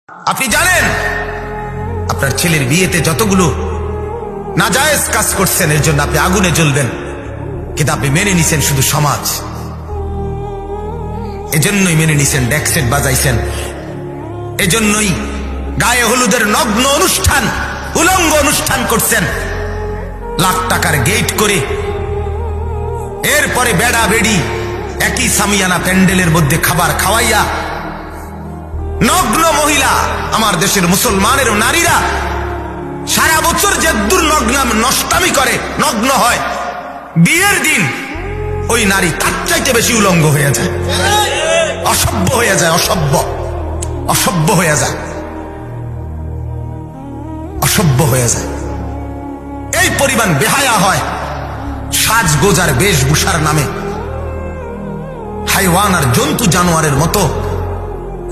আপনি জানেন আপনার ছেলের বিয়েতে যতগুলো নাজায়েজ কাজ করছেন এর জন্য আপনি আগুনে জ্বলবেন, কিন্তু আপনি মেনে নিছেন শুধু সমাজ। এজন্যই মেনে নিছেন, ডেকসেট বাজাইছেন, এজন্যই গায়ে হলুদের নগ্ন অনুষ্ঠান, উলঙ্গ অনুষ্ঠান করছেন লাখ টাকার গেট করে। এরপরে বেড়া বেড়ি একই সামিয়ানা প্যান্ডেলের মধ্যে খাবার খাওয়াইয়া নগ্ন মহিলা, আমার দেশের মুসলমানের নারীরা সারা বছর যে দুর্নগ্ন নষ্টামি করে, নগ্ন হয়, বিয়ের দিন ওই নারী তার চাইতে বেশি উলঙ্গ হয়ে যায়, অসভ্য হয়ে যায়, অসভ্য হয়ে যায়, অসভ্য হয়ে যায়। এই পরিমাণ বেহায়া হয় সাজগোজার বেশভূষার নামে, হাইওয়ান আর জন্তু জানোয়ারের মতো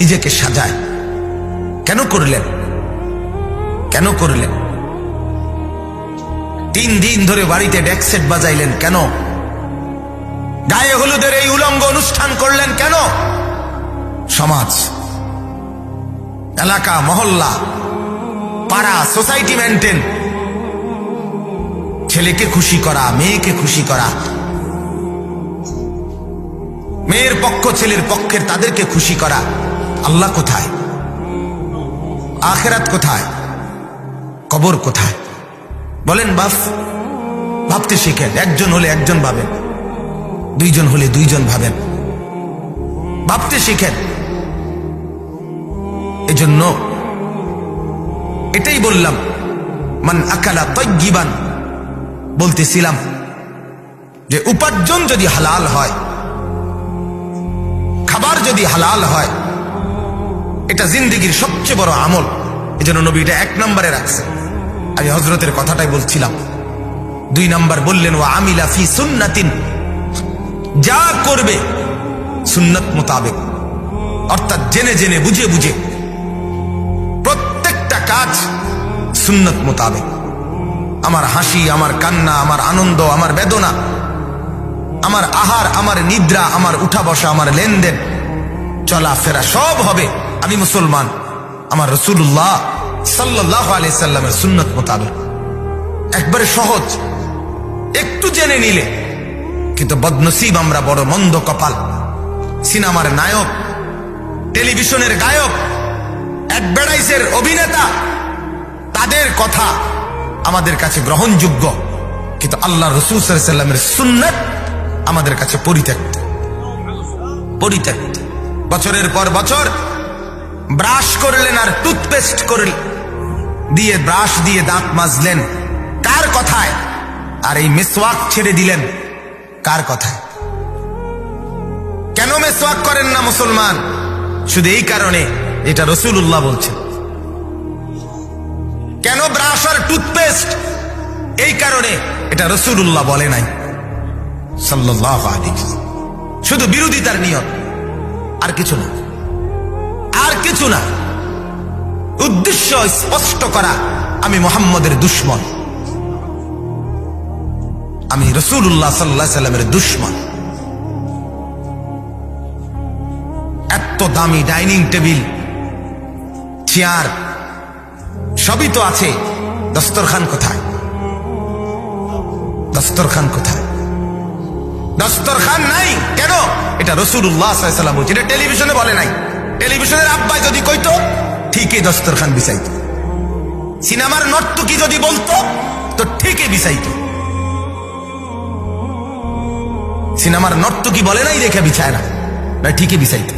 নিজেকে সাজায়। কেন করলেন? কেন করলেন? 3 দিন ধরে বাড়িতে ডেকসেট বাজাইলেন কেন? গায়ে হলুদের এই উলঙ্গ অনুষ্ঠান করলেন কেন? সমাজ, এলাকা, মহল্লা, পাড়া, সোসাইটি মেনটেন, ছেলেকে খুশি করা, মেয়েকে খুশি করা, মেয়ের পক্ষ ছেলের পক্ষের তাদেরকে খুশি করা। আল্লাহ কোথায়? আখিরাত কোথায়? কবর কোথায়? বলেন বাপ, ভাবতে শিখেন। একজন হলে একজন ভাবেন, 2 জন হলে 2 জন ভাবেন, ভাবতে শিখেন। এজন্য এটাই বললাম, মান আকালা তাইয়িবান, বলতেছিলাম যে উপার্জন যদি হালাল হয়, খাবার যদি হালাল হয়, এটা জিন্দেগির সবচেয়ে বড় আমল। এজন্য নবী এটা 1 নম্বরে রাখছে। আমি হযরতের কথাটাই বলছিলাম। 2 নম্বর বললেন ওয়া আমিলা ফি সুন্নাতিন, যা করবে সুন্নাত মোতাবেক, অর্থাৎ জেনে জেনে বুঝে বুঝে প্রত্যেকটা কাজ সুন্নাত মোতাবেক। আমার হাসি, আমার কান্না, আমার আনন্দ, আমার বেদনা, আমার আহার, আমার নিদ্রা, আমার উঠা বসা, আমার লেনদেন, চলাফেরা সব হবে আমি মুসলমান আমার রাসূলুল্লাহ সাল্লাল্লাহু আলাইহি সাল্লামের সুন্নাত মোতাবেক। একবারে সহজ, একটু জেনে নিলে। কিন্তু বদনসিব আমরা, বড় মন্দ কপাল। সিনেমার নায়ক, টেলিভিশনের গায়ক, অ্যাডভার্টাইজের অভিনেতা, তাদের কথা আমাদের কাছে গ্রহণযোগ্য, কিন্তু আল্লাহ রাসূল সাল্লাল্লাহু আলাইহি সাল্লামের সুন্নাত আমাদের কাছে পরিত্যক্ত। বছরের পর বছর ব্রাশ করলেন আর টুথপেস্ট করলেন দিয়ে, ব্রাশ দিয়ে দাঁত মাজলেন কার কথায়? আর এই মিসওয়াক ছেড়ে দিলেন কার কথায়? কেন মিসওয়াক করেন না মুসলমান? শুধু এই কারণে, এটা রাসূলুল্লাহ বলছেন। কেন ব্রাশ আর টুথপেস্ট? এই কারণে, এটা রাসূলুল্লাহ বলে নাই সাল্লাল্লাহু আলাইহি ওয়াসাল্লাম। শুধু বিরোধিতার নিয়ত, আর কিছু না, আর কিছু না। উদ্দেশ্য স্পষ্ট করা, আমি মুহাম্মদের দুশমন, আমি রাসূলুল্লাহ সাল্লাল্লাহু আলাইহি ওয়াসাল্লামের দুশমন। এত দামি ডাইনিং টেবিল, চেয়ার সবই তো আছে, দস্তরখান কোথায়? দস্তরখান কোথায়? দস্তরখান নাই কেন? এটা রাসূলুল্লাহ সাল্লাল্লাহু আলাইহি ওয়াসাল্লাম বলছে, এটা টেলিভিশনে বলে নাই। টেলিভিশনের আব্বাই যদি কইতো ঠিকই দস্তরখান বিছাইতো, সিনেমার নর্তকী যদি বলতো তো ঠিকই বিছাইতো। সিনেমার নর্তকী বলে নাই দেখে বিছায় না, ঠিকই বিছাইতো।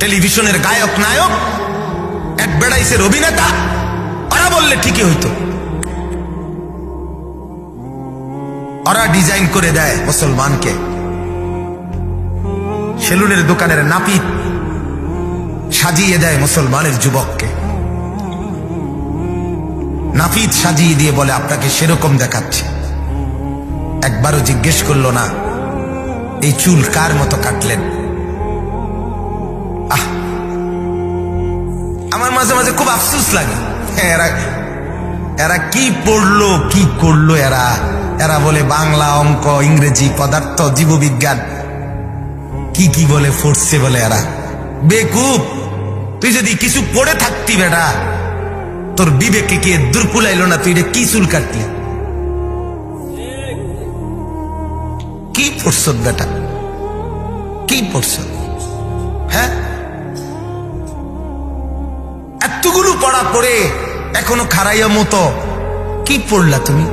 টেলিভিশনের গায়ক নায়ক, অ্যাডভার্টাইজের অভিনেতা, ওরা বললে ঠিকই হইতো। ওরা ডিজাইন করে দেয় মুসলমানকে। সেলুনের দোকানের নাপিত সাজিয়ে দেয় মুসলমানের যুবককে। নাপিত সাজিয়ে দিয়ে বলে আপনাকে সেরকম দেখাচ্ছে। একবারও জিজ্ঞেস করলো না এই চুল কার মতো কাটলেন। আমার মাঝে মাঝে খুব আফসোস লাগে, এরা কি পড়লো, কি করলো এরা। এরা বলে বাংলা, অঙ্ক, ইংরেজি, পদার্থ, জীববিজ্ঞান, কি কি বলে পড়ছে বলে এরা। বেকুব, তুই যদি কিছু পড়ে থাকতি বেটা, তোর বিবেকে কে দুর্কুলাইল না, তুই কি চুল কাটলি? কি পড়ছ বেটা, কি পড়ছ? হ্যাঁ, এতগুলো পড়া পড়ে এখনো খারাইয়া মতো কি পড়লা তুমি?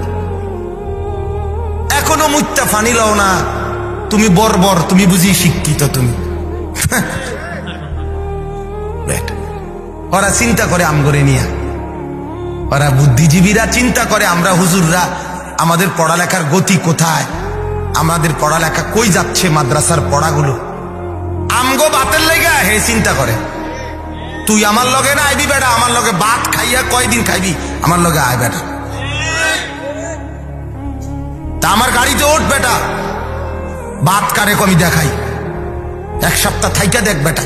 এখনো মুত্যা ফানি লও না, তুমি বর্বর, তুমি বুঝি শিক্ষিত তুমি? ওরা চিন্তা করে আমগরে নিয়া, ওরা বুদ্ধিজীবীরা চিন্তা করে আমরা হুজুররা আমাদের পড়ালেখার গতি কোথায়, আমাদের পড়ালেখা কই যাচ্ছে, মাদ্রাসার পড়াগুলো আমগো বাতের লেগে হে চিন্তা করে। তুই আমার লগে না আইবি বেটা, আমার লগে ভাত খাইয়া কয়দিন খাইবি, আমার লগে আয় বেটা। তা আমার গাড়িতে ওঠ বেটা, ভাত কারে কমি দেখাই, এক সপ্তাহ থাইকা দেখ বেটা।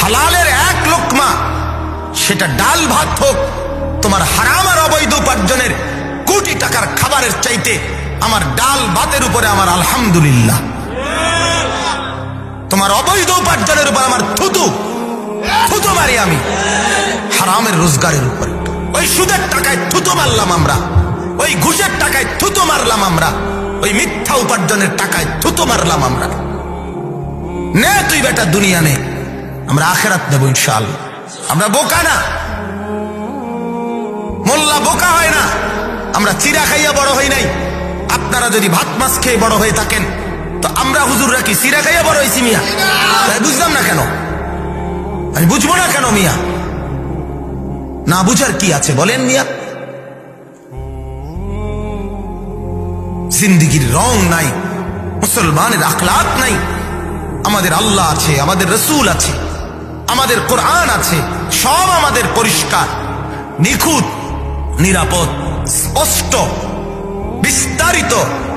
হালালের এক লোকমা, সেটা ডাল ভাত হোক, তোমার হারাম আর অবৈধ উপার্জনের কোটি টাকার খাবারের চাইতে আমার ডাল ভাতের উপরে আমার আলহামদুলিল্লাহ। তোমার অবৈধ উপার্জনের উপর আমার থুতু থুতু মারি আমি, হারামের রোজগারের উপর। ওই সুদের টাকায় থুতু মারলাম আমরা, ওই ঘুষের টাকায় থুতু মারলাম আমরা, ওই মিথ্যা উপার্জনের টাকায় থুতু মারলাম আমরা। নে তুই বেটা দুনিয়া নে, আমরা আখেরাত নেব ইনশাআল্লাহ। আমরা বোকা না, মোল্লা বোকা হয় না, আমরা চিরা খাইয়া বড় হই নাই। আপনারা যদি ভাত মাছ খেয়ে বড় হয়ে থাকেন, তো আমরা হুজুররা কি চিরা খাইয়া বড় হয়েছি মিয়া? তাই বুঝলাম না কেন, আমি বুঝবো না কেন মিয়া? না বুঝার কি আছে বলেন মিয়া? জিন্দিগির রং নাই, মুসলমানের আখলাক নাই। আমাদের আল্লাহ আছে, আমাদের রসুল আছে, আমাদের কোরআন আছে, সব আমাদের পরিষ্কার, নিখুঁত, নিরাপদ, স্পষ্ট, বিস্তারিত।